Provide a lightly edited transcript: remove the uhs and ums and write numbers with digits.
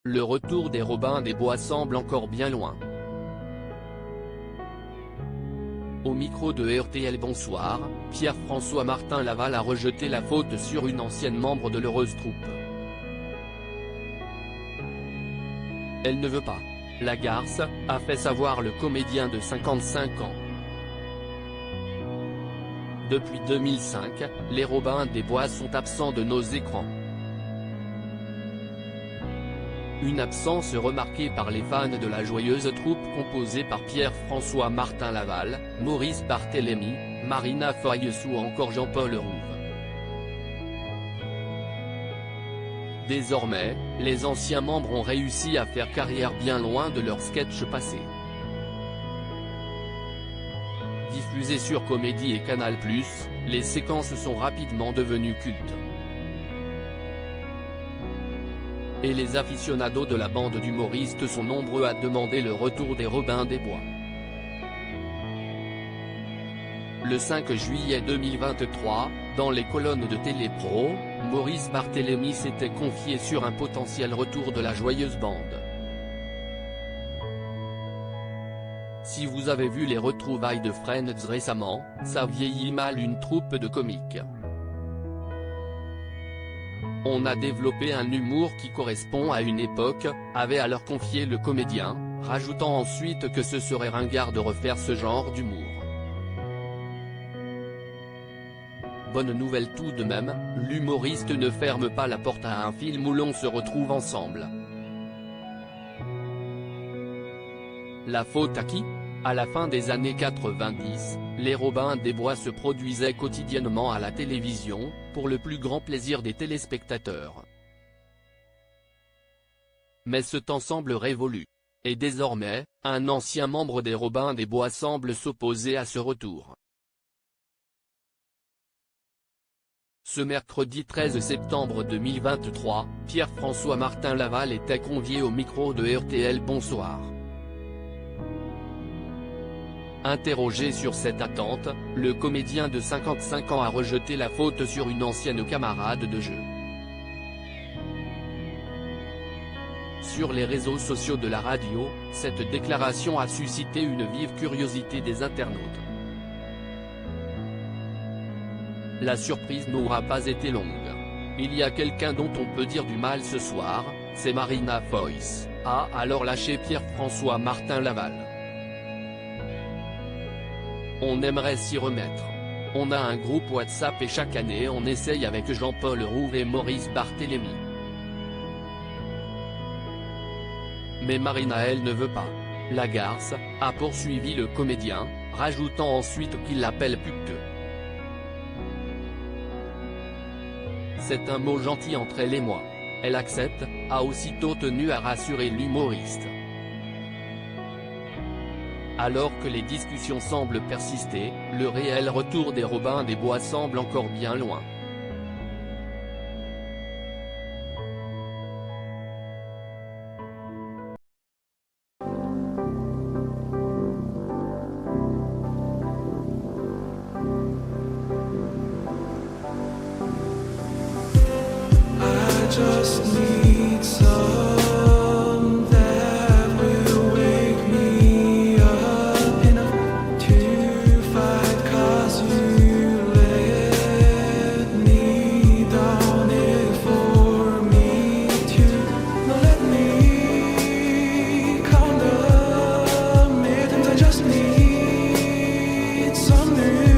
le retour des Robins des Bois semble encore bien loin. Au micro de RTL Bonsoir, Pierre-François Martin Laval a rejeté la faute sur une ancienne membre de l'heureuse troupe. Elle ne veut pas. La garce, a fait savoir le comédien de 55 ans. Depuis 2005, les Robins des Bois sont absents de nos écrans. Une absence remarquée par les fans de la joyeuse troupe composée par Pierre-François Martin Laval, Maurice Barthélémy, Marina Foïs ou encore Jean-Paul Rouve. Désormais, les anciens membres ont réussi à faire carrière bien loin de leurs sketchs passés. Diffusées sur Comédie et Canal+, les séquences sont rapidement devenues cultes. Et les aficionados de la bande d'humoristes sont nombreux à demander le retour des Robins des Bois. Le 5 juillet 2023, dans les colonnes de Télépro, Maurice Barthélémy s'était confié sur un potentiel retour de la joyeuse bande. Si vous avez vu les retrouvailles de Friends récemment, ça vieillit mal une troupe de comiques. On a développé un humour qui correspond à une époque, avait alors confié le comédien, rajoutant ensuite que ce serait ringard de refaire ce genre d'humour. Bonne nouvelle tout de même, l'humoriste ne ferme pas la porte à un film où l'on se retrouve ensemble. La faute à qui? À la fin des années 90, les Robins des Bois se produisaient quotidiennement à la télévision, pour le plus grand plaisir des téléspectateurs. Mais ce temps semble révolu. Et désormais, un ancien membre des Robins des Bois semble s'opposer à ce retour. Ce mercredi 13 septembre 2023, Pierre-François Martin Laval était convié au micro de RTL Bonsoir. Interrogé sur cette attente, le comédien de 55 ans a rejeté la faute sur une ancienne camarade de jeu. Sur les réseaux sociaux de la radio, cette déclaration a suscité une vive curiosité des internautes. La surprise n'aura pas été longue. Il y a quelqu'un dont on peut dire du mal ce soir, c'est Marina Foïs, a alors lâché Pierre-François Martin Laval. On aimerait s'y remettre. On a un groupe WhatsApp et chaque année on essaye avec Jean-Paul Rouve et Maurice Barthélémy. Mais Marina elle ne veut pas. La garce, a poursuivi le comédien, rajoutant ensuite qu'il l'appelle pute. C'est un mot gentil entre elle et moi. Elle accepte, a aussitôt tenu à rassurer l'humoriste. Alors que les discussions semblent persister, le réel retour des Robins des Bois semble encore bien loin. Just need some that will wake me up enough to fight, 'cause you let me down it for me to not let me count the mittens. I just need some new